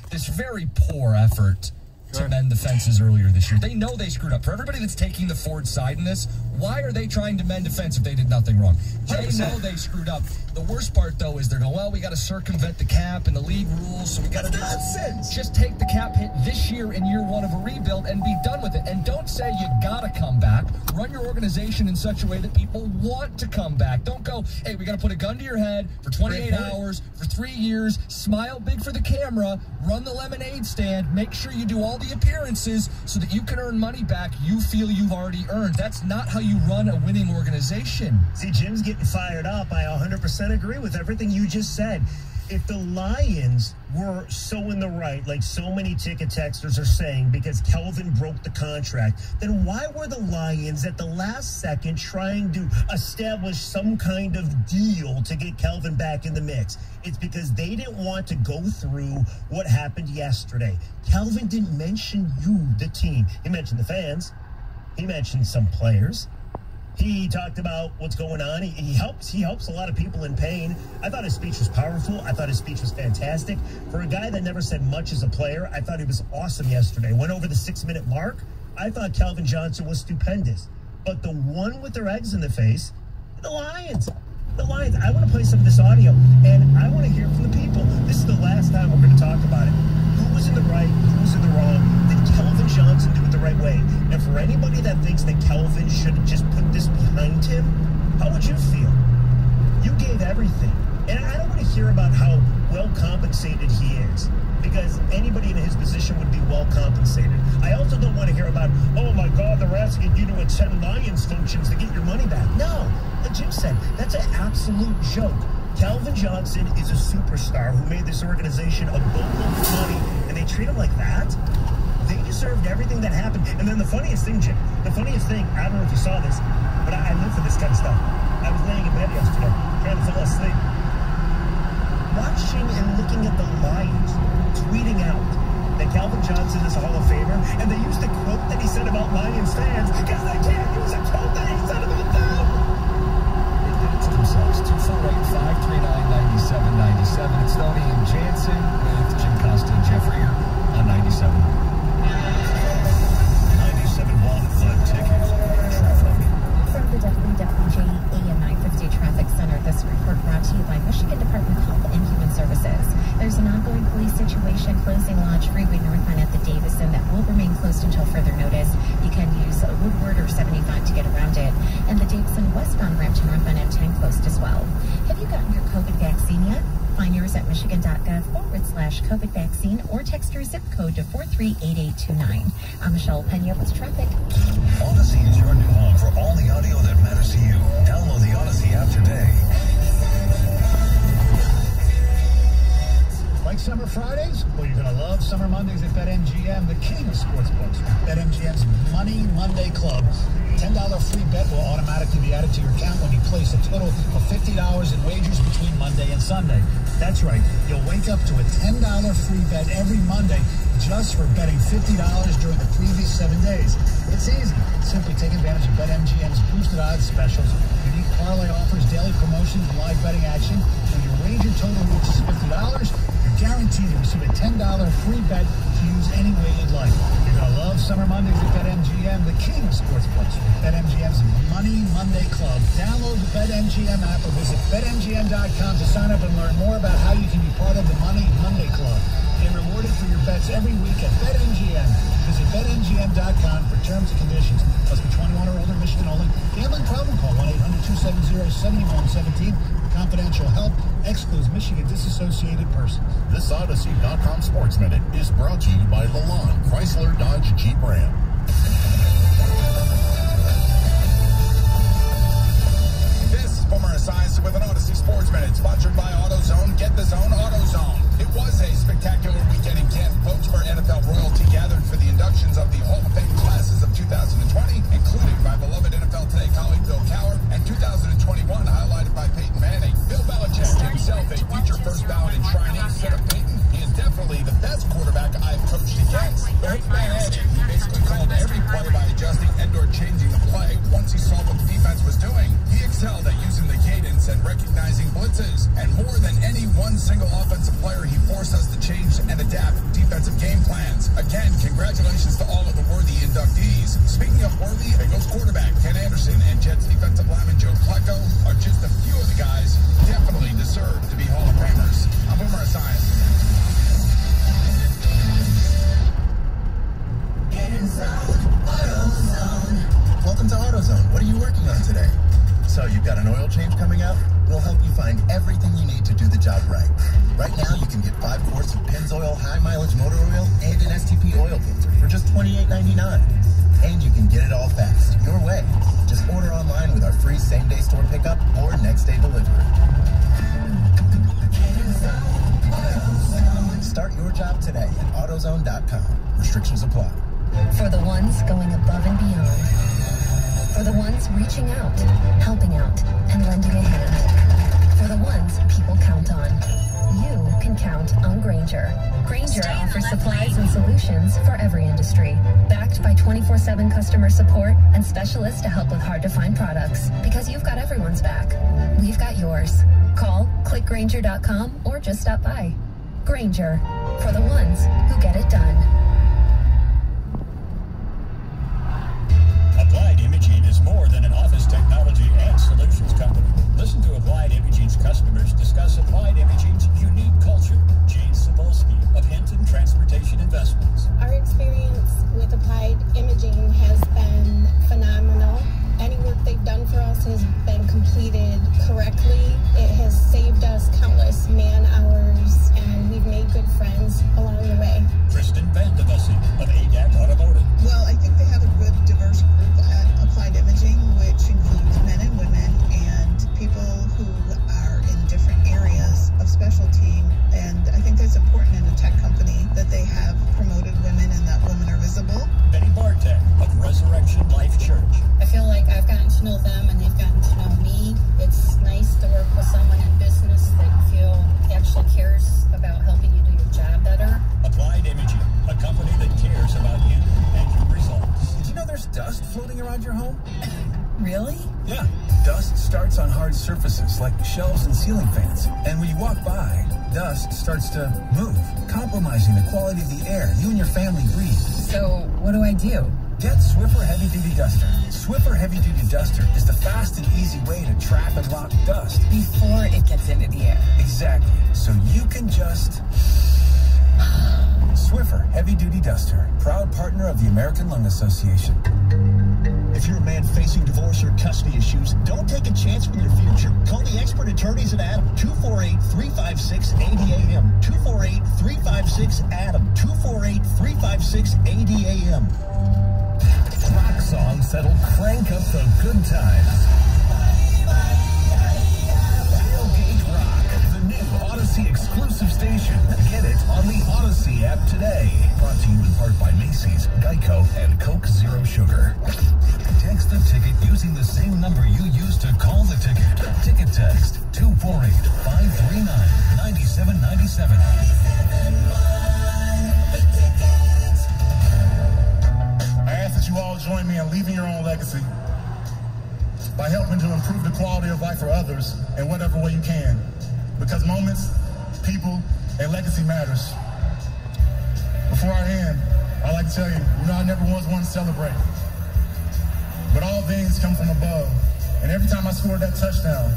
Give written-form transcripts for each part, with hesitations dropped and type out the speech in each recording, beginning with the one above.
This very poor effort to mend the fences earlier this year. They know they screwed up. For everybody that's taking the Ford side in this, why are they trying to mend a fence if they did nothing wrong? They know they screwed up. The worst part, though, is they're going, well, we got to circumvent the cap and the league rules, so we got to do nonsense. Just take the cap hit this year in year one of a rebuild and be done with it. And don't say you got to come back. Run your organization in such a way that people want to come back. Don't go, hey, we got to put a gun to your head for 28 hours, for 3 years, smile big for the camera, run the lemonade stand, make sure you do all the appearances so that you can earn money back you feel you've already earned. That's not how you run a winning organization. See, Jim's getting fired up. I 100% agree with everything you just said. If the Lions were so in the right, like so many ticket texters are saying, because Kelvin broke the contract, then why were the Lions at the last second trying to establish some kind of deal to get Kelvin back in the mix? It's because they didn't want to go through what happened yesterday. Kelvin didn't mention you, the team. He mentioned the fans. He mentioned some players. He talked about what's going on. He helps a lot of people in pain. I thought his speech was powerful. I thought his speech was fantastic. For a guy that never said much as a player, I thought he was awesome yesterday. Went over the 6-minute mark. I thought Calvin Johnson was stupendous. But the one with their eggs in the face, the Lions. The Lions. I want to play some of this audio, and I want to hear from the people. This is the last time we're going to talk about it. Who was in the right? Who was in the wrong? Did Calvin Johnson do it the right way? And for anybody that thinks that Kelvin should have just put this behind him, how would you feel? You gave everything. And I don't want to hear about how well compensated he is, because anybody in his position would be well compensated. I also don't want to hear about, oh my God, they're asking you to attend Lions functions to get your money back. No, like Jim said, that's an absolute joke. Calvin Johnson is a superstar who made this organization a boatload of money, and they treat him like that? They deserved everything that happened. And then the funniest thing, Jim, the funniest thing, I don't know if you saw this, but I live for this kind of stuff. I was laying in bed yesterday, trying to fall asleep, watching and looking at the Lions tweeting out that Calvin Johnson is a Hall of Famer, and they used the quote that he said about Lions fans, because they can't use a quote that he said about them. They did it to themselves. 248-539-9797. It's Stoney and Jansen with Jim Costa and Jeff Rear on 97. 97.1 Flood Ticket Traffic. From the WWJ AM 950 Traffic Center, this report brought to you by Michigan Department of Health and Human Services. There's an ongoing police situation closing Lodge Freeway northbound at the Davison that will remain closed until further notice. You can use Woodward or 75 to get around it. And the Davison westbound ramp to northbound M10 closed as well. Have you gotten your COVID vaccine yet? Find yours at michigan.gov/COVID vaccine or text your zip code to 438829. I'm Michelle Pena with traffic. Odyssey is your new home for all the audio that matters to you. Download the Odyssey app today. Like Summer Fridays? Well, you're going to love Summer Mondays at BetMGM, the king of sportsbooks. BetMGM's Money Monday Club. $10 free bet will automatically be added to your account when you place a total of $50 in wagers between Monday and Sunday. That's right. You'll wake up to a $10 free bet every Monday just for betting $50 during the previous 7 days. It's easy. Simply take advantage of BetMGM's boosted odds specials, unique parlay offers, daily promotions, and live betting action. When your wager total reaches $50, you're guaranteed to receive a $10 free bet to use any way you'd like. You're going to love Summer Mondays at BetMGM, the king of sportsbooks. BetMGM's Money Monday Club. Download the BetMGM app or visit BetMGM.com to sign up and learn more about how you can be part of the Money Monday Club. Get rewarded for your bets every week at BetMGM. Visit BetMGM.com for terms and conditions. Must be 21 or older, Michigan only. Gambling problem? Call 1-800-270-7117. Confidential help. Excludes Michigan disassociated persons. This Odyssey.com Sports Minute is brought to you by Lalonde Chrysler Dodge Jeep Ram. This is Boomer Esiason with an Odyssey Sports Minute, sponsored by AutoZone. Get the zone, AutoZone. It was a spectacular weekend in Canton. Folks for NFL royalty gathered for the inductions of the Hall of Fame classes of 2020, including my beloved NFL Today colleague Bill Cowher, and 2021 highlighted by Peyton Manning. Bill Belichick, himself a future first ballot enshrinee, said of Peyton, he is definitely the best quarterback I've coached against. But his man added, he basically called every play by adjusting and/or changing the play once he saw what the defense was doing. He excelled at using the cadence and recognizing blitzes, and more than any one single offensive player, he forced us to change and adapt Congratulations to all of the worthy inductees. Speaking of worthy, Bengals quarterback Ken Anderson and Jets defensive lineman Joe Flacco are just a few of the guys who definitely deserve to be Hall of Famers. I'm Boomer Esiason. Welcome to AutoZone. What are you working on today? So you've got an oil change coming up? We'll help you find everything you need to do the job right. Right now, you can get 5 quarts of Pennzoil high mileage motor oil and an STP oil filter for just $28.99. And you can get it all fast, your way. Just order online with our free same-day store pickup or next-day delivery. Start your job today at AutoZone.com. Restrictions apply. For the ones going above and beyond. For the ones reaching out, helping out, and lending a hand. For the ones people count on. You can count on Grainger. Grainger offers supplies and solutions for every industry. Backed by 24/7 customer support and specialists to help with hard-to-find products. Because you've got everyone's back. We've got yours. Call, click Grainger.com, or just stop by. Grainger. For the ones who get it done. Applied Imaging is more than an office technology and solutions company. Listen to Applied Imaging's customers discuss Applied Imaging's unique culture. Jane Sapolsky of Hinton Transportation Investments. Our experience with Applied Imaging has been phenomenal. Any work they've done for us has been completed correctly. It has saved us countless man hours, and we've made good friends along the way. Kristen Vandevessen of ADAC Automotive. Well, I think they have a good, diverse group at Applied Imaging, which includes men and women and people who are in different areas of specialty. And I think that's important in a tech company, that they have promoted women and that women are visible. Betty Bartek of Resurrection Life Church. I feel like I've gotten to know them and they've gotten to know me. It's nice to work with someone in business that you feel actually cares about helping you do your job better. Applied Imaging, a company that cares about you and your results. Did you know there's dust floating around your home? Really? Yeah. Dust starts on hard surfaces like shelves and ceiling fans. And when you walk by, dust starts to move, compromising the quality of the air you and your family breathe. So, what do I do? Get Swiffer Heavy Duty Duster. Swiffer Heavy Duty Duster is the fast and easy way to trap and lock dust Before it gets into the air. Exactly. So you can just... Swiffer Heavy Duty Duster, proud partner of the American Lung Association. If you're a man facing divorce or custody issues, don't take a chance with your future. Call the expert attorneys at Adam, 248-356-80AM. 248-356-ADAM. 248-356-80AM. Rock songs that'll crank up the good times. Tailgate Rock, the new Odyssey exclusive station. Get it on the Odyssey app today. Brought to you in part by Macy's, Geico, and Coke Zero Sugar. Text the ticket using the same number you used to call the ticket. Ticket text 248-539-9797. I ask that you all join me in leaving your own legacy by helping to improve the quality of life for others in whatever way you can. Because moments, people, and legacy matters. Before I end, I'd like to tell you, I never was one to celebrate. But all things come from above. And every time I scored that touchdown,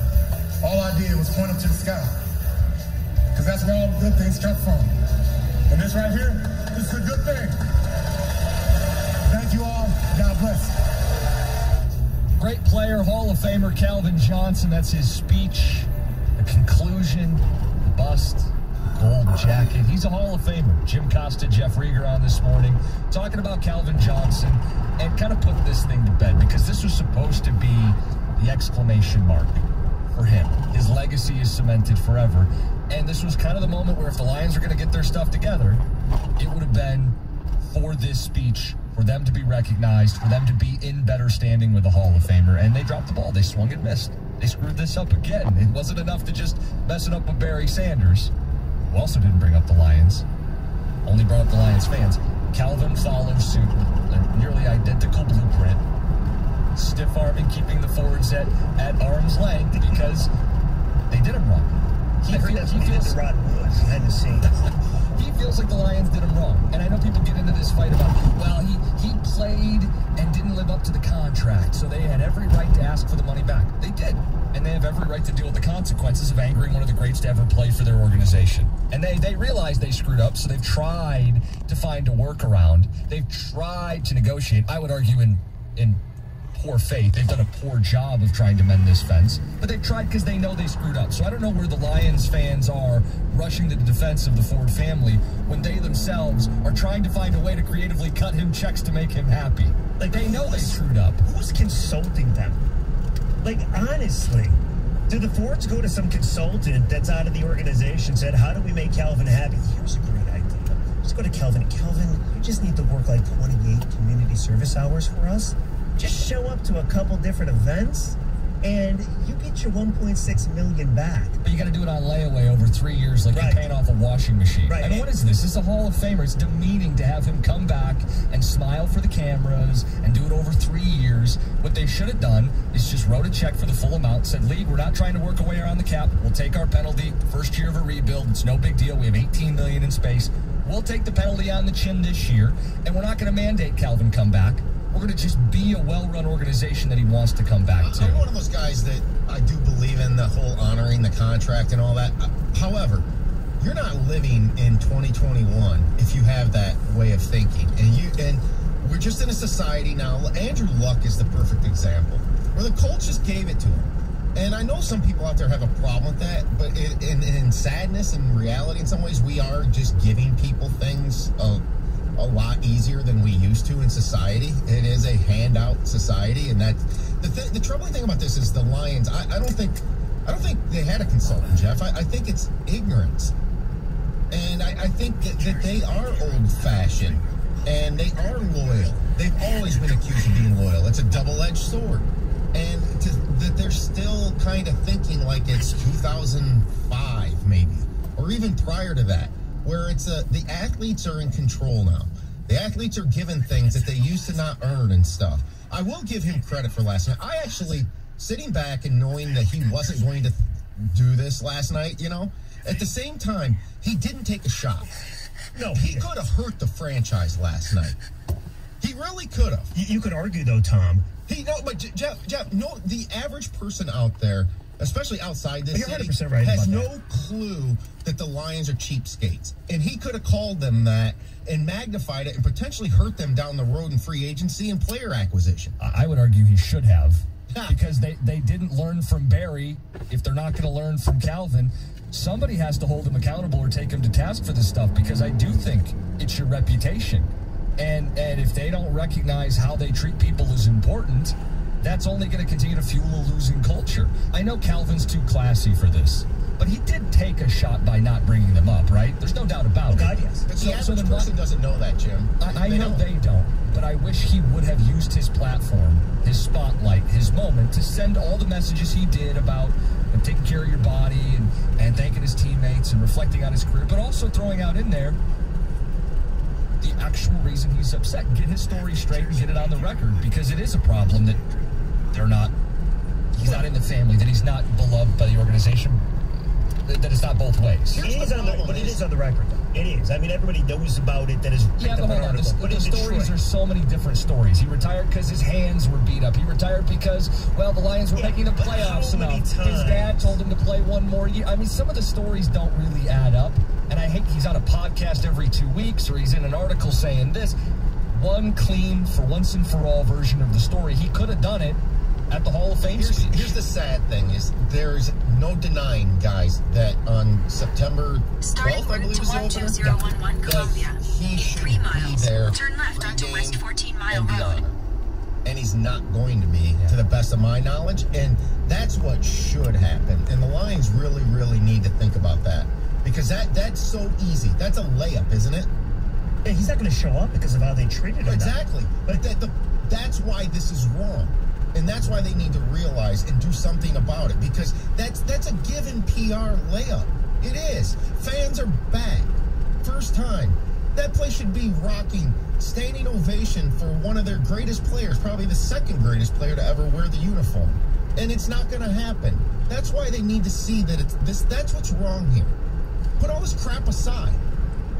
all I did was point up to the sky. Because that's where all the good things come from. And this right here, this is a good thing. Thank you all. God bless. Great player, Hall of Famer Calvin Johnson. That's his speech, the conclusion, bust, gold jacket. He's a Hall of Famer. Jim Costa, Jeff Rieger on this morning, talking about Calvin Johnson and kind of put this thing to bed because this was supposed to be the exclamation mark for him. His legacy is cemented forever. And this was kind of the moment where if the Lions are going to get their stuff together, it would have been for this speech, for them to be recognized, for them to be in better standing with the Hall of Famer. And they dropped the ball. They swung and missed. They screwed this up again. It wasn't enough to just mess it up with Barry Sanders, who also didn't bring up the Lions, only brought up the Lions fans. Calvin follows suit, a nearly identical blueprint. Stiff arming, keeping the forwards at arm's length because they did him wrong. He feels Rod Wood behind the scenes. He feels like the Lions did him wrong. And I know people get into this fight about, well, he played and didn't live up to the contract, so they had every right to ask for the money back. They did. And they have every right to deal with the consequences of angering one of the greats to ever play for their organization. And they realize they screwed up, so they've tried to find a workaround. They've tried to negotiate. I would argue in poor faith. They've done a poor job of trying to mend this fence, but they've tried because they know they screwed up. So I don't know where the Lions fans are rushing to the defense of the Ford family when they themselves are trying to find a way to creatively cut him checks to make him happy. Like, they know they screwed up. Who's consulting them? Like, honestly, did the Fords go to some consultant that's out of the organization and said, how do we make Calvin happy? Here's a great idea. Let's go to Calvin. Calvin, you just need to work like 28 community service hours for us. Just show up to a couple different events, and you get your $1.6 million back. But you got to do it on layaway over 3 years, like you're paying off a washing machine. Right. I mean, what is this? This is a Hall of Famer. It's demeaning to have him come back and smile for the cameras and do it over 3 years. What they should have done is just wrote a check for the full amount, said, league, we're not trying to work away around the cap. We'll take our penalty. First year of a rebuild. It's no big deal. We have $18 million in space. We'll take the penalty on the chin this year, and we're not going to mandate Calvin come back. We're going to just be a well-run organization that he wants to come back to. I'm one of those guys that I do believe in the whole honoring the contract and all that. However, you're not living in 2021 if you have that way of thinking. And we're just in a society now. Andrew Luck is the perfect example, where the Colts just gave it to him. And I know some people out there have a problem with that, but in sadness and reality, in some ways, we are just giving people things a lot easier than we used to in society. It is a handout society, and that the troubling thing about this is the Lions. I don't think they had a consultant, Jeff. I think it's ignorance, and I think that they are old-fashioned and they are loyal. They've always been accused of being loyal. It's a double-edged sword, and that they're still kind of thinking like it's 2005 maybe, or even prior to that, where it's the athletes are in control now. The athletes are given things that they used to not earn and stuff. I will give him credit for last night. I actually, sitting back and knowing that he wasn't going to do this last night, at the same time, he didn't take a shot. No, he could have hurt the franchise last night. He really could have. You could argue, though, Tom. But Jeff, no, the average person out there, especially outside this city, 100% right has about no clue that the Lions are cheapskates. And he could have called them that and magnified it and potentially hurt them down the road in free agency and player acquisition. I would argue he should have, because they didn't learn from Barry. If they're not going to learn from Calvin, somebody has to hold him accountable or take him to task for this stuff, because I do think it's your reputation. And if they don't recognize how they treat people as important, that's only going to continue to fuel a losing culture. I know Calvin's too classy for this, but he did take a shot by not bringing them up, right? There's no doubt about it. God, yes. But the average person doesn't know that, Jim. I know they don't, but I wish he would have used his platform, his spotlight, his moment to send all the messages he did about taking care of your body and thanking his teammates and reflecting on his career, but also throwing out in there the actual reason he's upset. Get his story straight and get it on the record, because it is a problem that he's not in the family, that he's not beloved by the organization, that it's not both ways. But it is on the record, though. It is. I mean, everybody knows about it. That is. Yeah, but hold on. The stories are so many different stories. He retired because his hands were beat up. He retired because, well, the Lions were making the playoffs enough. His dad told him to play one more year. I mean, some of the stories don't really add up. And I hate he's on a podcast every 2 weeks, or he's in an article saying this. One clean, for once and for all version of the story. He could have done it at the Hall of Fame speech. Here's the sad thing is there's no denying, guys, that on September 12th, I believe was the opener, that he should be there. Turn left onto West 14 Mile Road. And he's not going to be, to the best of my knowledge. And that's what should happen. And the Lions really, really need to think about that. Because that's so easy. That's a layup, isn't it? Yeah, he's not going to show up because of how they treated him. Exactly. But that's why this is wrong. And that's why they need to realize and do something about it, because that's a given PR layup. It is. Fans are back. First time. That place should be rocking standing ovation for one of their greatest players, probably the second greatest player to ever wear the uniform. And it's not going to happen. That's why they need to see that that's what's wrong here. Put all this crap aside.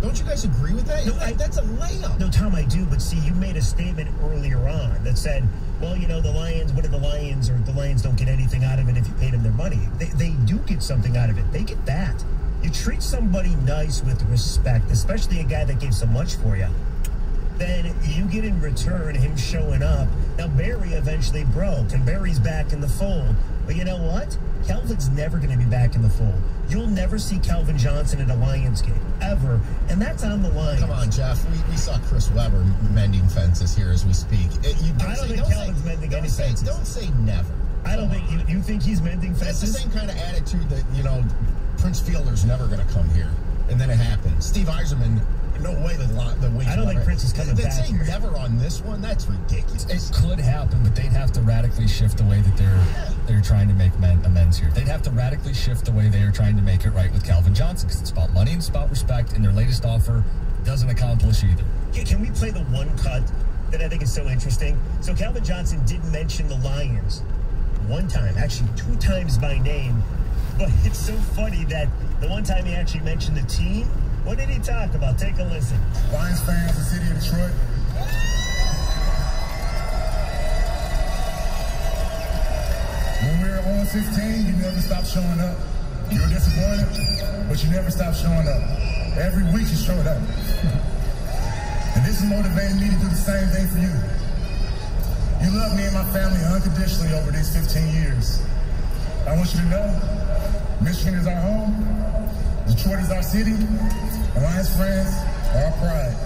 Don't you guys agree with that? No, that's a layup. No, Tom, I do. But see, you made a statement earlier on that said, well, you know, the Lions, what are the Lions? Or the Lions don't get anything out of it if you paid them their money. They do get something out of it. They get that. You treat somebody nice with respect, especially a guy that gave so much for you. Then you get in return him showing up. Now, Barry eventually broke, and Barry's back in the fold. But you know what? Kelvin's never going to be back in the fold. You'll never see Calvin Johnson at a Lions game, ever. And that's on the line. Come on, Jeff. We saw Chris Webber mending fences here as we speak. I don't think Calvin's mending any fences. Don't say never. I don't think you think he's mending fences? That's the same kind of attitude that, you know, Prince Fielder's never going to come here. And then it happens. Steve Eiserman, no way the way. I don't think Prince is coming back. They say never on this one. That's ridiculous. It could happen, but they'd have to radically shift the way that they're trying to make amends here. They'd have to radically shift the way they are trying to make it right with Calvin Johnson, because it's about money and it's about respect, and their latest offer doesn't accomplish either. Yeah, can we play the one cut that I think is so interesting? So Calvin Johnson did mention the Lions one time, actually 2 times by name, but it's so funny that the one time he actually mentioned the team, what did he talk about? Take a listen. Lions fans, the city of Detroit. When we were on 16, you never stopped showing up. You were disappointed, but you never stopped showing up. Every week you showed up. And this is motivating me to do the same thing for you. You love me and my family unconditionally over these 15 years. I want you to know, Michigan is our home, Detroit is our city, and Lions friends are our pride.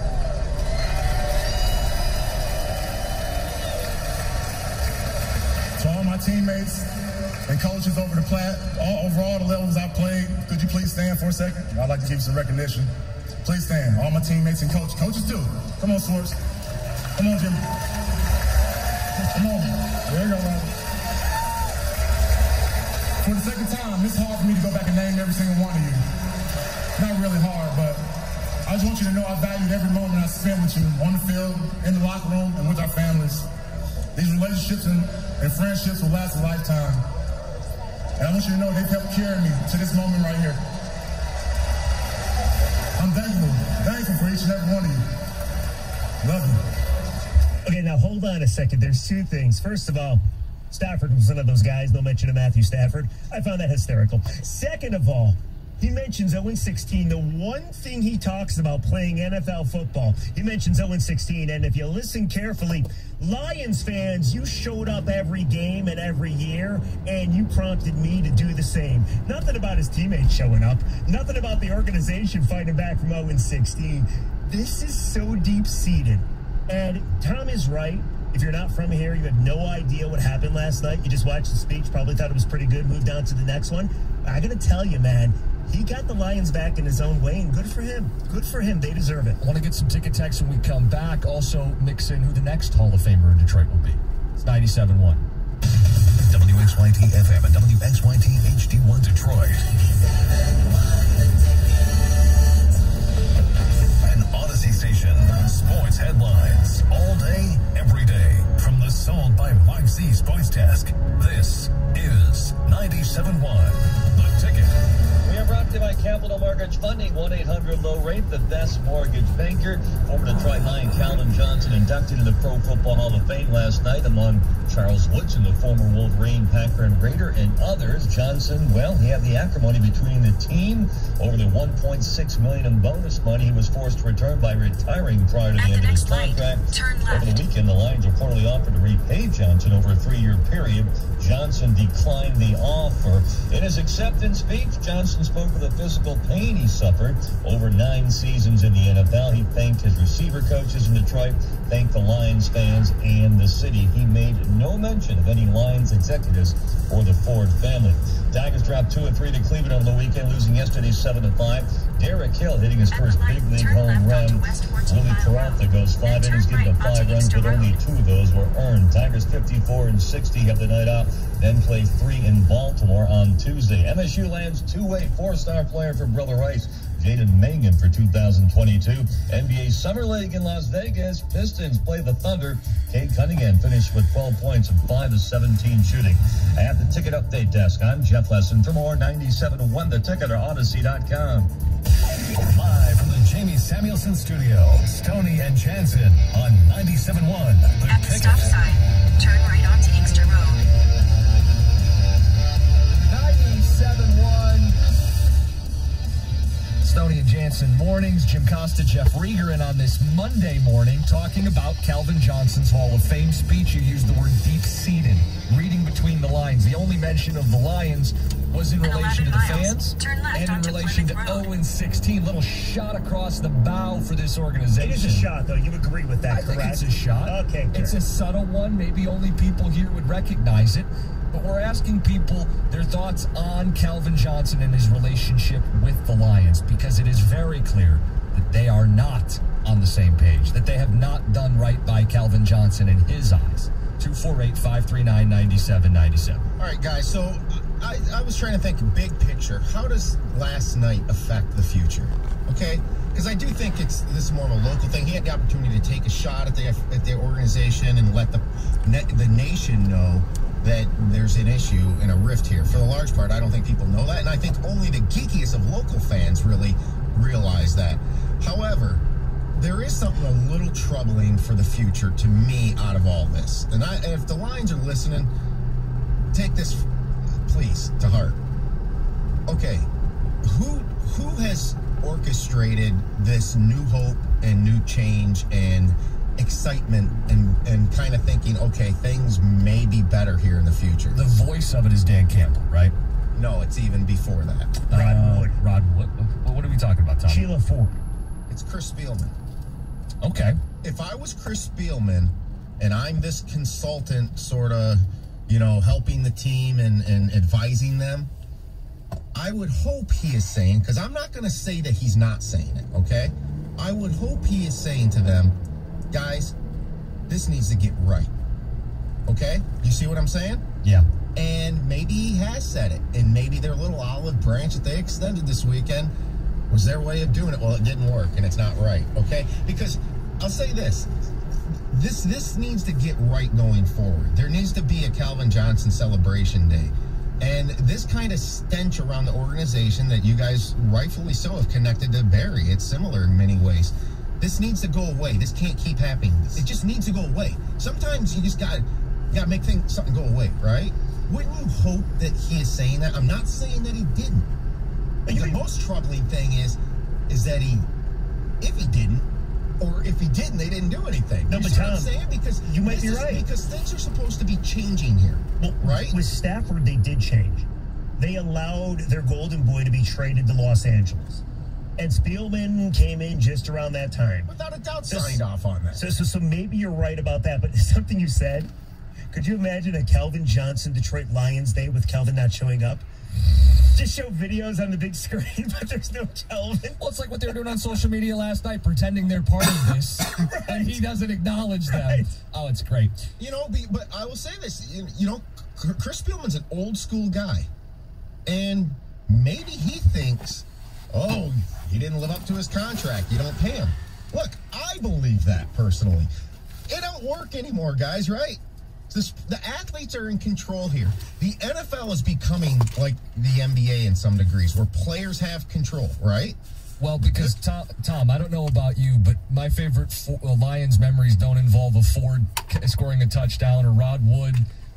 To all my teammates and coaches over the over all the levels I've played, could you please stand for a second? I'd like to give you some recognition. Please stand. All my teammates and coaches too. Come on, Swartz. Come on, Jimmy. Come on. There you go, Robert. For the second time, it's hard for me to go back and name every single one of you. Not really hard, but I just want you to know I valued every moment I spent with you on the field, in the locker room, and with our families. These relationships and friendships will last a lifetime. And I want you to know they've helped carry me to this moment right here. I'm thankful for each and every one of you. Love you. Okay, now hold on a second. There's 2 things. First of all, Stafford was one of those guys. No mention of Matthew Stafford. I found that hysterical. Second of all, he mentions 0-16. The one thing he talks about playing NFL football, he mentions 0-16. And if you listen carefully, Lions fans, you showed up every game and every year, and you prompted me to do the same. Nothing about his teammates showing up. Nothing about the organization fighting back from 0-16. This is so deep-seated. And Tom is right. If you're not from here, you have no idea what happened last night. You just watched the speech, probably thought it was pretty good, moved on to the next one. I got to tell you, man, he got the Lions back in his own way, and good for him. Good for him. They deserve it. I want to get some ticket texts when we come back. Also, mix in who the next Hall of Famer in Detroit will be. It's 97.1. WXYT FM and WXYT HD1 Detroit. An Odyssey station. Sports headlines. All day, every day. From the Sold by YC Sports Desk. This is 97.1. The Ticket. We are brought to you by Capital Mortgage Funding, 1-800-LOW-RATE, the best mortgage banker. Former Detroit Lion Calvin Johnson inducted into the Pro Football Hall of Fame last night, among Charles Woodson, the former Wolverine, Packer, and Raider, and others. Johnson, well, he had the acrimony between the team over the $1.6 million in bonus money he was forced to return by retiring prior to the end of his contract. Over the weekend, the Lions reportedly offered to repay Johnson over a 3-year period. Johnson declined the offer. In his acceptance speech, Johnson spoke of the physical pain he suffered over 9 seasons in the NFL. He thanked his receiver coaches in Detroit, thanked the Lions fans and the city. He made no mention of any Lions executives or the Ford family. Tigers dropped 2-3 to Cleveland over the weekend, losing yesterday 7-5. Derek Hill hitting his first big league home run. Willie Peralta goes 5 innings, giving up 5 runs, but only 2 of those were earned. Tigers 54-60 have the night off, then play 3 in Baltimore on Tuesday. MSU lands 2-way 4-star player for Brother Rice, Jaden Mangan, for 2022. NBA Summer League in Las Vegas. Pistons play the Thunder. Cade Cunningham finished with 12 points and 5 of 17 shooting. At the Ticket Update Desk, I'm Jeff Lesson. For more, 97.1 The Ticket or Odyssey.com. Live from the Jamie Samuelson Studio. Stoney and Jansen on 97.1. At the stop sign, turn right onto Inkster Road. 97.1. Stoney and Jansen mornings. Jim Costa, Jeff Rieger, and on this Monday morning, talking about Calvin Johnson's Hall of Fame speech. You used the word deep-seated, reading between the lines. The only mention of the Lions was in relation to the fans and in relation to 0-16. Little shot across the bow for this organization. It is a shot, though. You agree with that, correct? I think it's a shot. Okay, it's a subtle one. Maybe only people here would recognize it. But we're asking people their thoughts on Calvin Johnson and his relationship with the Lions, because it is very clear that they are not on the same page, that they have not done right by Calvin Johnson in his eyes. 248-539-9797. All right, guys, so I was trying to think big picture. How does last night affect the future? Okay? Because I do think this is more of a local thing. He had the opportunity to take a shot at the organization and let the nation know that there's an issue and a rift here. For the large part, I don't think people know that, and I think only the geekiest of local fans really realize that. However, there is something a little troubling for the future to me out of all this. And if the Lions are listening, take this, please, to heart. Okay, who has orchestrated this new hope and new change and excitement and kind of thinking, okay, things may be better here in the future? The voice of it is Dan Campbell, right? No, it's even before that. Rod Wood. What are we talking about, Tom? Sheila Ford. It's Chris Spielman. Okay. If I was Chris Spielman and I'm this consultant sort of, helping the team and advising them, I would hope he is saying, because I'm not going to say that he's not saying it, okay? I would hope he is saying to them, guys, this needs to get right. Okay? You see what I'm saying? Yeah. And maybe he has said it. And maybe their little olive branch that they extended this weekend was their way of doing it. Well, it didn't work, and it's not right. Okay? Because I'll say this. This needs to get right going forward. There needs to be a Calvin Johnson celebration day. And this kind of stench around the organization that you guys rightfully so have connected to Barry, it's similar in many ways. This needs to go away. This can't keep happening. It just needs to go away. Sometimes you just gotta make something go away, right? Wouldn't you hope that he is saying that? I'm not saying that he didn't. But the most troubling thing is that if he didn't, or if he didn't, they didn't do anything. No, but Tom, what I'm saying? Because you might be right. Because things are supposed to be changing here, right? With Stafford, they did change. They allowed their golden boy to be traded to Los Angeles. And Spielman came in just around that time. Without a doubt, signed off on that. So maybe you're right about that, but something you said, could you imagine a Calvin Johnson Detroit Lions day with Calvin not showing up? Just show videos on the big screen, but there's no Calvin. Well, it's like what they were doing on social media last night, pretending they're part of this, right. And he doesn't acknowledge them. Right. Oh, it's great. But I will say this, Chris Spielman's an old school guy, and maybe he thinks, oh, he didn't live up to his contract. You don't pay him. Look, I believe that personally. It don't work anymore, guys, right? The athletes are in control here. The NFL is becoming like the NBA in some degrees, where players have control, right? Well, because, Tom, I don't know about you, but my favorite Lions memories don't involve a Ford scoring a touchdown or Rod Wood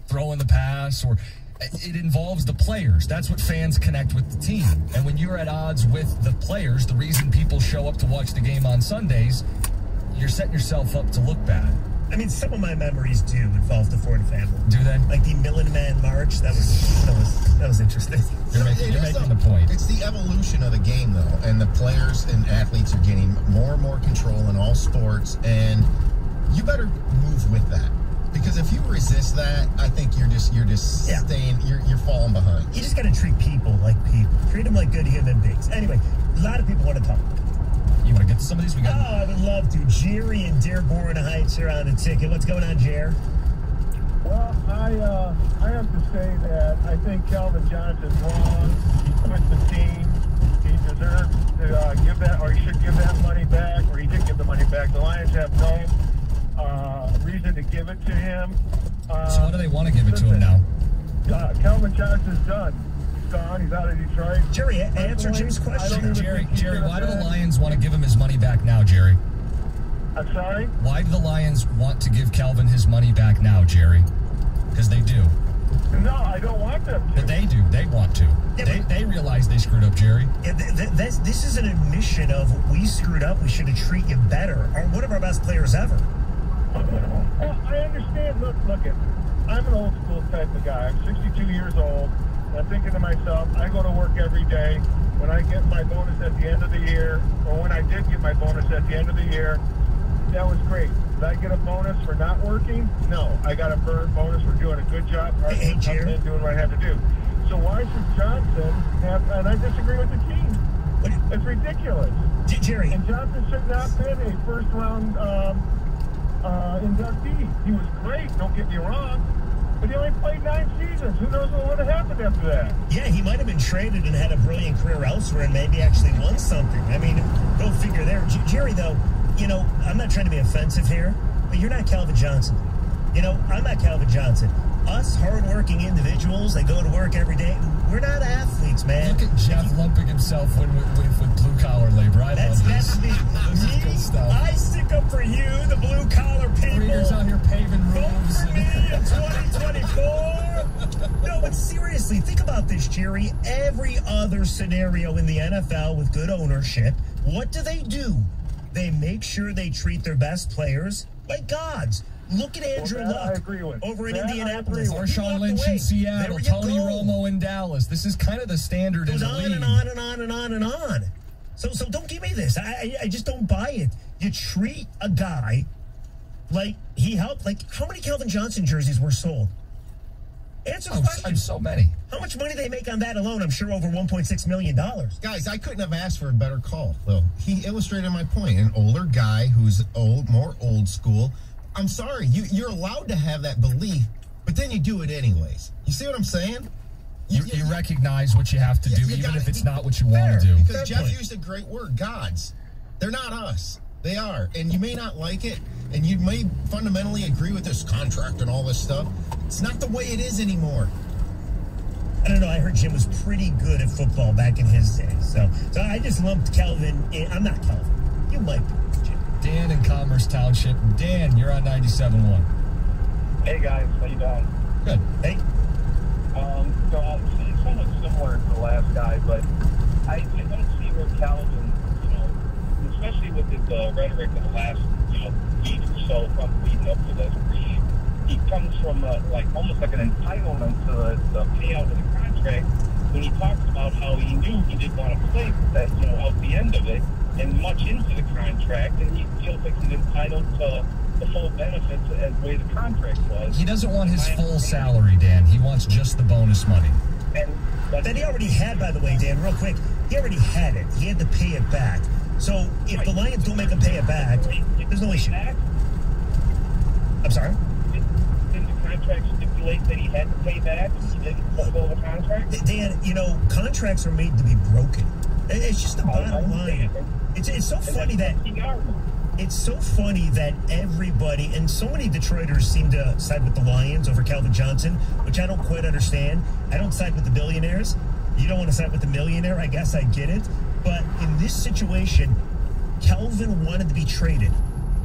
throwing the pass, or it involves the players. That's what fans connect with the team. And when you're at odds with the players, the reason people show up to watch the game on Sundays, you're setting yourself up to look bad. I mean, some of my memories do involve the Ford family. Do they? Like the Millen Man March. That was interesting. You're making the point. It's the evolution of the game, though, and the players and athletes are getting more and more control in all sports, and you better move with that. Because if you resist that, I think you're just staying. You're falling behind. You just got to treat people like people. Treat them like good human beings. Anyway, a lot of people want to talk. You want to get to some of these? I would love to. Jerry in Dearborn Heights are on the ticket. What's going on, Jer? Well, I have to say that I think Calvin Johnson's wrong. He quit the team. He deserves to give that, or he should give that money back, or he did give the money back. The Lions have no reason to give it to him. So why do they want to give it to him now? Calvin Johnson's done. gone. He's out of Detroit. Jerry, answer Jim's question. Jerry, why do the Lions want to give him his money back now, Jerry? I'm sorry? Why do the Lions want to give Calvin his money back now, Jerry? Because they do. No, I don't want them to. But they do. They want to. Yeah, they realize they screwed up, Jerry. Yeah, this is an admission of we screwed up. We should have treated you better. One of our best players ever. Well, I understand. Look, I'm an old school type of guy. I'm 62 years old. And I'm thinking to myself, I go to work every day. When I get my bonus at the end of the year, or when I did get my bonus at the end of the year, that was great. Did I get a bonus for not working? No. I got a bonus for doing a good job. Hey, Jerry. Doing what I had to do. So why should Johnson have, and I disagree with the team. It's ridiculous. Jerry. And Johnson should not have been a first-round inductee. He was great, don't get me wrong. But he only played 9 seasons. Who knows what would have happened after that? Yeah, he might have been traded and had a brilliant career elsewhere and maybe actually won something. I mean, go figure there. Jerry, though, you know, I'm not trying to be offensive here, but you're not Calvin Johnson. You know, I'm not Calvin Johnson. Us hardworking individuals that go to work every day, we're not athletes, man. Look at Jeff lumping himself with blue-collar labor. I love this. That's me. This is good stuff. I stick up for you, the blue-collar people. Breeders out here paving roofs. Vote for me in 2024. No, but seriously, think about this, Jerry. Every other scenario in the NFL with good ownership, what do? They make sure they treat their best players like gods. Look at Andrew Luck over in Indianapolis. Marshawn Lynch in Seattle. Tony Romo in Dallas. This is kind of the standard in the league. Goes on and on and on and on and on. So don't give me this. I just don't buy it. You treat a guy like he helped. Like, how many Calvin Johnson jerseys were sold? Answer the question. So many. How much money they make on that alone? I'm sure over $1.6 million. Guys, I couldn't have asked for a better call, though. He illustrated my point. An older guy who's more old school. I'm sorry, you're allowed to have that belief, but then you do it anyways. You see what I'm saying? You recognize what you have to do, even if it's not what you want to do. Because Jeff used a great word, gods. They're not us. They are. And you may not like it, and you may fundamentally agree with this contract and all this stuff. It's not the way it is anymore. I don't know. I heard Jim was pretty good at football back in his day. So I just lumped Calvin in. I'm not Calvin. You might be. Dan in Commerce Township. Dan, you're on 97.1. Hey guys, how you doing? Good. Hey. So it's somewhat similar to the last guy, but I don't see where Calvin, especially with his rhetoric in the last, week or so from leading up to this, he comes from almost like an entitlement to the payout of the contract when he talks about how he knew he didn't want to play that, out the end of it. And much into the contract, and he feels like he's entitled to the full benefits as the way the contract was. He doesn't want his full salary, Dan. He wants just the bonus money. And that he already had, by the way, Dan, real quick. He already had it. He had to pay it back. So if the Lions don't make him pay it back, there's no issue. I'm sorry? Didn't the contract stipulate that he had to pay back? He didn't fulfill the contract? Dan, contracts are made to be broken. It's just the bottom line. It's so funny that everybody and so many Detroiters seem to side with the Lions over Calvin Johnson, which I don't quite understand. I don't side with the billionaires. You don't want to side with the millionaire. I guess I get it. But in this situation, Calvin wanted to be traded.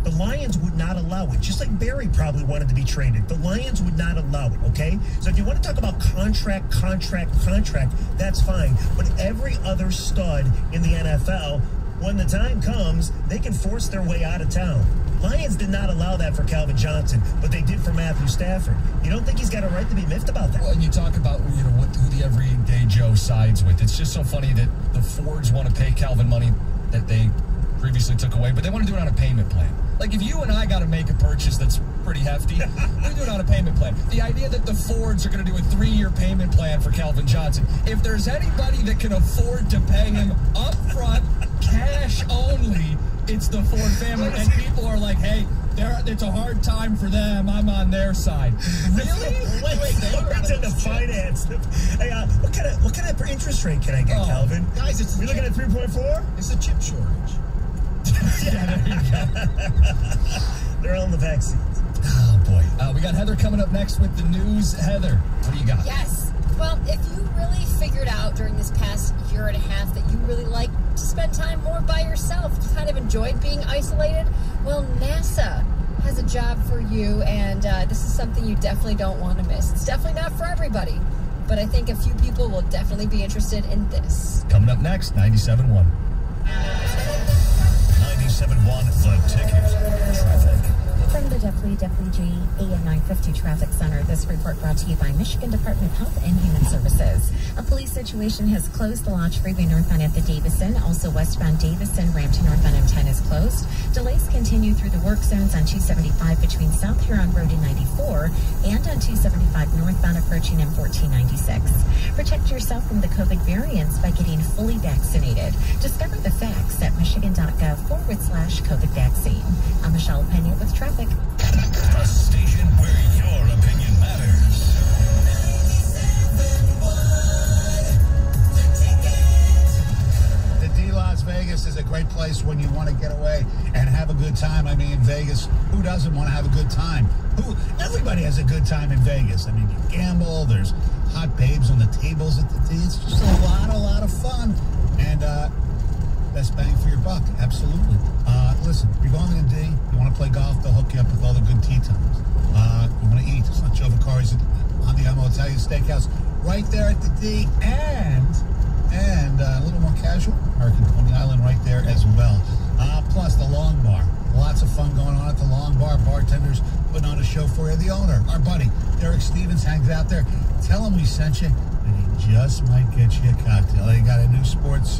The Lions would not allow it, just like Barry probably wanted to be traded. The Lions would not allow it, okay? So if you want to talk about contract, that's fine. But every other stud in the NFL, when the time comes, they can force their way out of town. Lions did not allow that for Calvin Johnson, but they did for Matthew Stafford. You don't think he's got a right to be miffed about that? Well, and you talk about who the everyday Joe sides with. It's just so funny that the Fords want to pay Calvin money that they previously took away, but they want to do it on a payment plan. Like, if you and I got to make a purchase that's pretty hefty, we do it on a payment plan. The idea that the Fords are going to do a 3-year payment plan for Calvin Johnson, if there's anybody that can afford to pay him upfront, cash only, it's the Ford family. And people are like, hey, it's a hard time for them. I'm on their side. Really? Wait. It's in the finance. Hey, what kind of interest rate can I get, Calvin? Guys, we looking at 3.4? It's a chip shortage. Yeah, there you go. They're on the vaccines. Oh, boy. We got Heather coming up next with the news. Heather, what do you got? Yes. Well, if you really figured out during this past year and a half that you really like to spend time more by yourself, just kind of enjoyed being isolated, well, NASA has a job for you, and this is something you definitely don't want to miss. It's definitely not for everybody, but I think a few people will definitely be interested in this. Coming up next, 97.1. 97.1, The Ticket. Traffic. From the WWG AM 950 Traffic Center, this report brought to you by Michigan Department of Health and Human Services. A police situation has closed the Lodge Freeway northbound at the Davison. Also westbound Davison, Rampton northbound M10 is closed. Delays continue through the work zones on 275 between South Huron Road and 94 and on 275 northbound approaching M1496. Protect yourself from the COVID variants by getting fully vaccinated. Discover the facts at michigan.gov/COVID vaccine. I'm Michelle Pena with traffic. A station where your opinion matters. The D Las Vegas is a great place when you want to get away and have a good time. I mean, in Vegas, who doesn't want to have a good time? Everybody has a good time in Vegas. I mean, you gamble, there's hot babes on the tables at the D. It's just a lot of fun. And best bang for your buck, absolutely. Listen, if you're going to the D, you want to play golf, they'll hook you up with all the good tee times. You want to eat, it's not Joe Vicari's on the Amo Italian Steakhouse right there at the D, and a little more casual, American Coney Island right there as well. Plus the Long Bar. Lots of fun going on at the Long Bar. Bartenders putting on a show for you. The owner, our buddy, Derek Stevens, hangs out there. Tell him we sent you, and he just might get you a cocktail. They got a new sports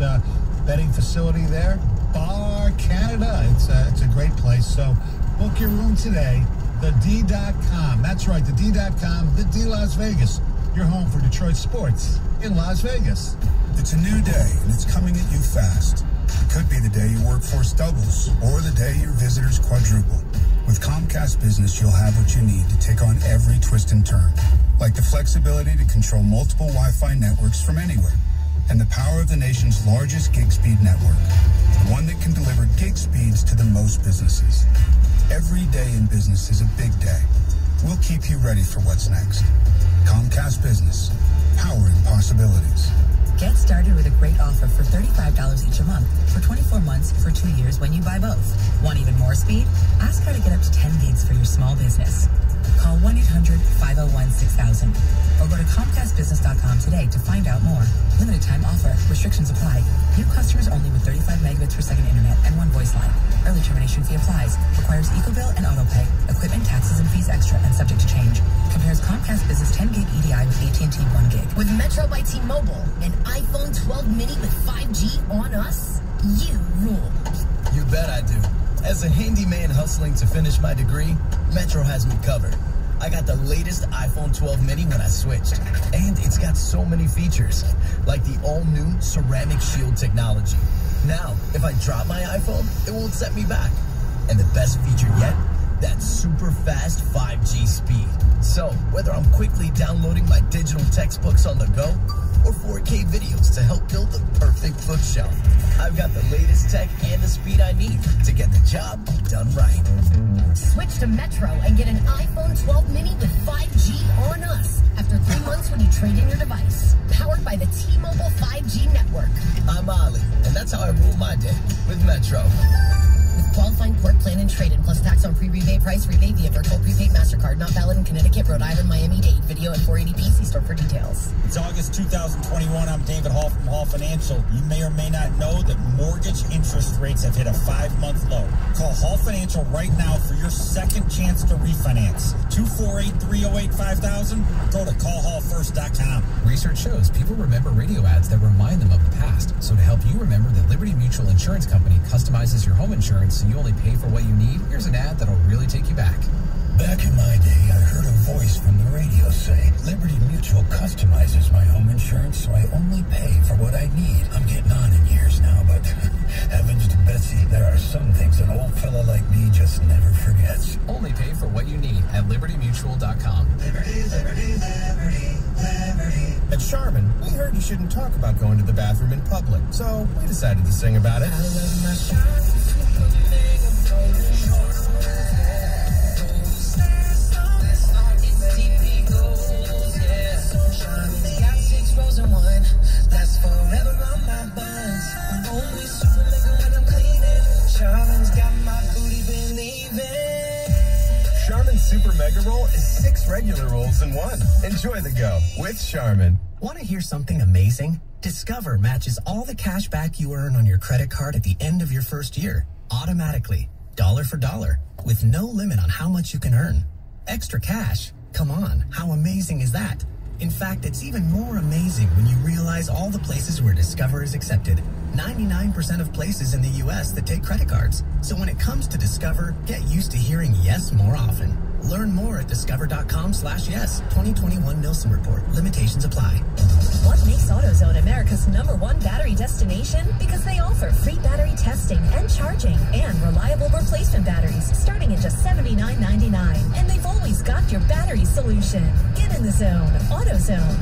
betting facility there. Bar Canada. It's a great place. So book your room today. TheD.com. That's right, TheD.com. The D Las Vegas. Your home for Detroit sports in Las Vegas. It's a new day, and it's coming at you fast. It could be the day your workforce doubles, or the day your visitors quadruple. With Comcast Business, you'll have what you need to take on every twist and turn, like the flexibility to control multiple Wi-Fi networks from anywhere, and the power of the nation's largest gig speed network, one that can deliver gig speeds to the most businesses. Every day in business is a big day. We'll keep you ready for what's next. Comcast Business, powering possibilities. Get started with a great offer for $35 each a month for 24 months for 2 years when you buy both. Want even more speed? Ask how to get up to 10 gigs for your small business. Call 1-800-501-6000 or go to ComcastBusiness.com today to find out more. Limited time offer. Restrictions apply. New customers only with 35 megabits per second internet and one voice line. Early termination fee applies. Requires EcoBill and AutoPay. Equipment, taxes, and fees extra and subject to change. Compares Comcast Business 10 gig EDI with AT&T 1 gig. With Metro by T-Mobile, an iPhone 12 mini with 5G on us, you rule. You bet I do. As a handyman hustling to finish my degree, Metro has me covered. I got the latest iPhone 12 mini when I switched, and it's got so many features, like the all-new Ceramic Shield technology. Now, if I drop my iPhone, it won't set me back. And the best feature yet, that super fast 5G speed. So, whether I'm quickly downloading my digital textbooks on the go, or 4K videos to help build the perfect bookshelf, I've got the latest tech and the speed I need to get the job done right. Switch to Metro and get an iPhone 12 mini with 5G on us after 3 months when you trade in your device. Powered by the T-Mobile 5G network. I'm Ali, and that's how I rule my day with Metro. With qualifying port plan and trade-in plus tax on pre-rebate price rebate via virtual prepaid MasterCard. Not valid in Connecticut, Rhode Island, Miami-Dade. Video at 480p. See store for details. It's August 2021. I'm David Hall from Hall Financial. You may or may not know that mortgage interest rates have hit a 5-month low. Call Hall Financial right now for your second chance to refinance. 248-308-5000. Go to callhallfirst.com. Research shows people remember radio ads that remind them of the past. So to help you remember that Liberty Mutual Insurance Company customizes your home insurance so you only pay for what you need, here's an ad that'll really take you back. Back in my day, I heard a voice from the radio say, Liberty Mutual customizes my home insurance so I only pay for what I need. I'm getting on in years now, but heavens to Betsy, there are some things an old fella like me just never forgets. Only pay for what you need at LibertyMutual.com. Liberty, Liberty, Liberty, Liberty. At Charmin, we heard you shouldn't talk about going to the bathroom in public, so we decided to sing about it. I love my Charmin. Super Mega Roll is 6 regular rolls in one. Enjoy the go with Charmin. Want to hear something amazing? Discover matches all the cash back you earn on your credit card at the end of your first year, automatically, dollar for dollar, with no limit on how much you can earn. Extra cash? Come on, how amazing is that? In fact, it's even more amazing when you realize all the places where Discover is accepted. 99% of places in the U.S. that take credit cards. So when it comes to Discover, get used to hearing yes more often. Learn more at discover.com/yes. 2021 Nielsen Report. Limitations apply. What makes AutoZone America's #1 battery destination? Because they offer free battery testing and charging and reliable replacement batteries starting at just $79.99. And they've always got your battery solution. Get in the zone. AutoZone.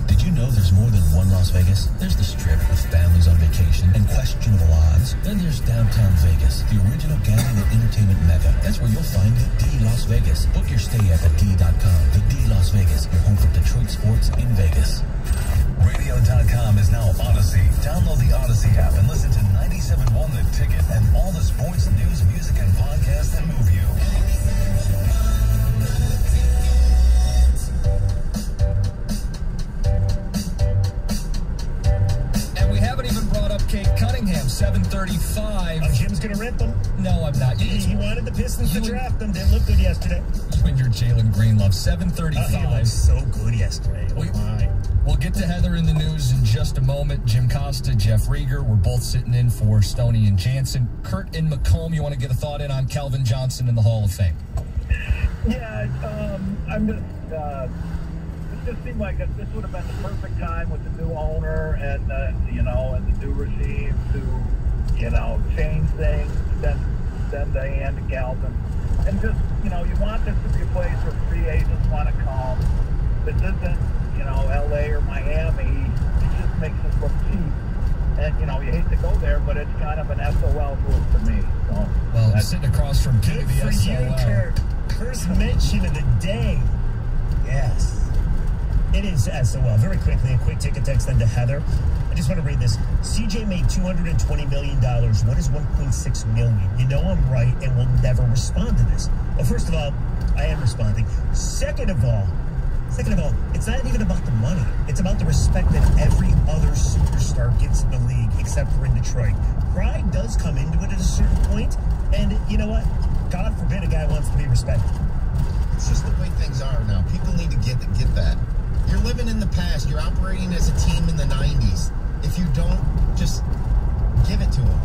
Did you know there's more than one Las Vegas? There's the Strip with families on vacation and questionable odds. Then there's downtown Vegas, the original gambling and entertainment mecca. That's where you'll find the D Las Vegas. Book your stay at thed.com. The D Las Vegas, your home for Detroit sports in Vegas. Radio.com is now Odyssey. Download the Odyssey app and listen to 97.1 The Ticket and all the sports, news, music, and podcasts that move you. Kate Cunningham, 7:35. Oh, Jim's going to rip them? No, I'm not. He wanted the Pistons to draft them. Didn't look good yesterday. You and your Jalen Greenlove, 7:35. He looked so good yesterday. We'll get to Heather in the news in just a moment. Jim Costa, Jeff Rieger, we're both sitting in for Stoney and Jansen. Kurt and McComb, you want to get a thought in on Calvin Johnson in the Hall of Fame? Yeah, I'm just... It just seemed like this would have been the perfect time with the new owner and and the new regime to change things, send the hand to Calvin, and just you want this to be a place where free agents want to come. This isn't L.A. or Miami. It just makes us look cheap, and you hate to go there, but it's kind of an SOL move to me. So well, sitting across from King of the SOL. You, Kurt. First mention of the day. Yes. It is SOL. Very quickly, a quick ticket text then to Heather. I just want to read this. CJ made $220 million. What is $1.6 million? You know I'm right and will never respond to this. Well, first of all, I am responding. Second of all, it's not even about the money. It's about the respect that every other superstar gets in the league, except for in Detroit. Pride does come into it at a certain point, and you know what? God forbid a guy wants to be respected. It's just the way things are now. People need to get that. You're living in the past. You're operating as a team in the 90s. If you don't, just give it to them.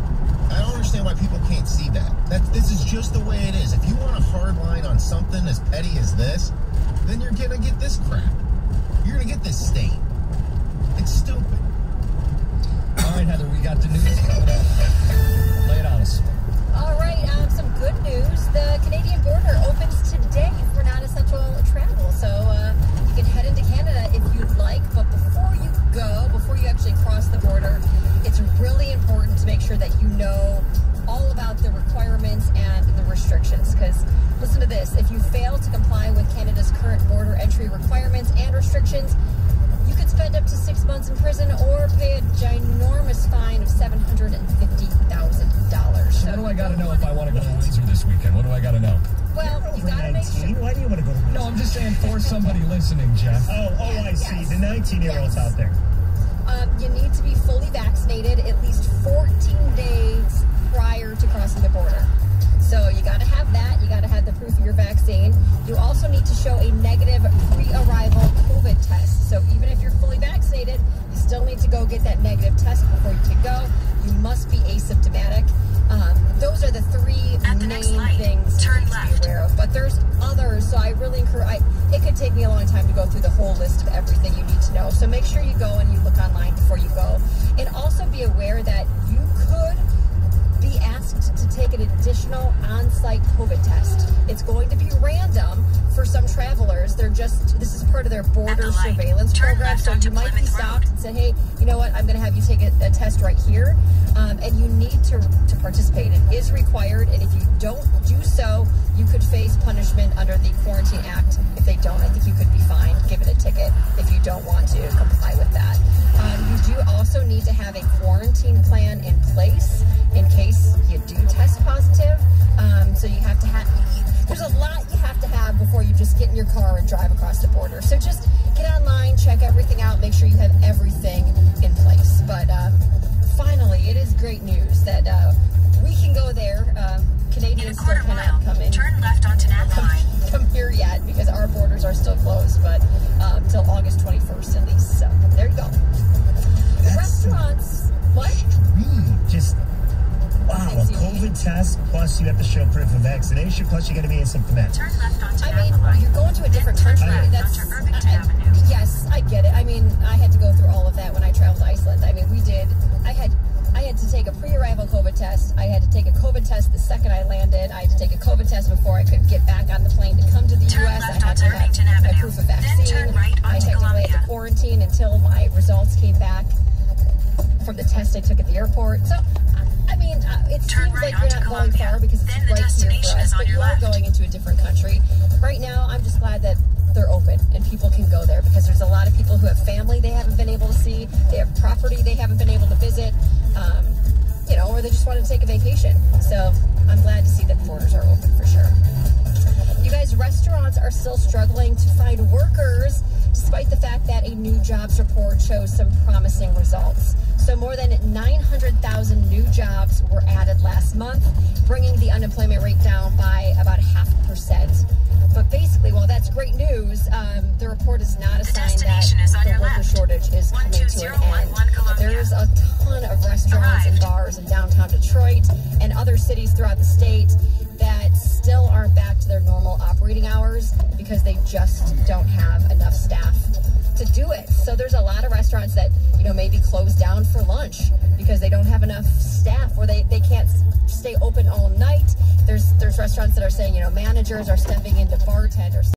I don't understand why people can't see that. This is just the way it is. If you want a hard line on something as petty as this, then you're going to get this crap. You're going to get this stain. It's stupid. All right, Heather, we got the news coming up. Lay it on us. All right, some good news. The Canadian border opens today for non-essential travel. So you can head into Canada if you'd like. But before you actually cross the border, it's really important to make sure that you know all about the requirements and the restrictions. Because listen to this. If you fail to comply with Canada's current border entry requirements and restrictions, you could spend up to 6 months in prison or pay a ginormous fine of $750,000. So what do I got to know if I want to go to Windsor this weekend? What do I got to know? Well, you got to make sure. Why do you want to go to Windsor? No, I'm just saying for somebody listening, Jeff. I see. The 19-year-olds out there. You need to be fully vaccinated at least 14 days prior to crossing the border. So you got to have that. You got to have the proof of your vaccine. You also need to show a negative pre-arrival COVID test. So even if you're fully vaccinated, you still need to go get that negative test before you can go. You must be asymptomatic. Those are the three main things to be aware of. But there's others, so I really encourage. It could take me a long time to go through the whole list of everything you need to know. So make sure you go and you look online before you go. And also be aware that you could be asked to take an additional on-site COVID test. It's going to be random for some travelers. This is part of their border surveillance program. So you might be stopped and say, hey, you know what, I'm going to have you take a test right here. And you need to participate. It is required. And if you don't do so, you could face punishment under the Quarantine Act. If they don't, I think you could be fined, given a ticket if you don't want to comply with that. You do also need to have a quarantine plan in place in case you do test positive. So you have to have, there's a lot you have to have before you just get in your car and drive across the border. So just get online, check everything out, make sure you have everything in place. But finally, it is great news that we can go there. Canadians still cannot come in. Turn left onto Nat Line. Come here yet because our borders are still closed, but till August 21st at least. So there you go. Restaurants. What? Just wow, a COVID test plus you have to show proof of vaccination plus you got to be asymptomatic. Turn left onto I mean, you're going to a different country. That's yes, I get it. I mean, I had to go through all of that when I traveled to Iceland. I mean, we did. I had to take a pre-arrival COVID test. I had to take a COVID test the second I landed. I had to take a COVID test before I could get back on the plane to come to the U.S. I had to have my proof of vaccine. I had to wait to quarantine until my results came back from the test I took at the airport. So, I mean, it seems like you're not going far because it's right here for us, but you are going into a different country. Right now, I'm just glad that they're open and people can go there because there's a lot of people who have family they haven't been able to see, they have property they haven't been able to visit, you know, or they just want to take a vacation. So I'm glad to see that borders are open for sure. You guys, restaurants are still struggling to find workers despite the fact that a new jobs report shows some promising results. So more than 900,000 new jobs were added last month, bringing the unemployment rate down by about 0.5%. But basically, while that's great news, the report is not a sign that the worker shortage is coming to an end. There's a ton of restaurants and bars in downtown Detroit and other cities throughout the state that still aren't back to their normal operating hours because they just don't have enough staff to do it. So there's a lot of restaurants that, you know, maybe close down for lunch because they don't have enough staff or they can't stay open all night. There's restaurants that are saying, you know, managers are stepping into bartenders.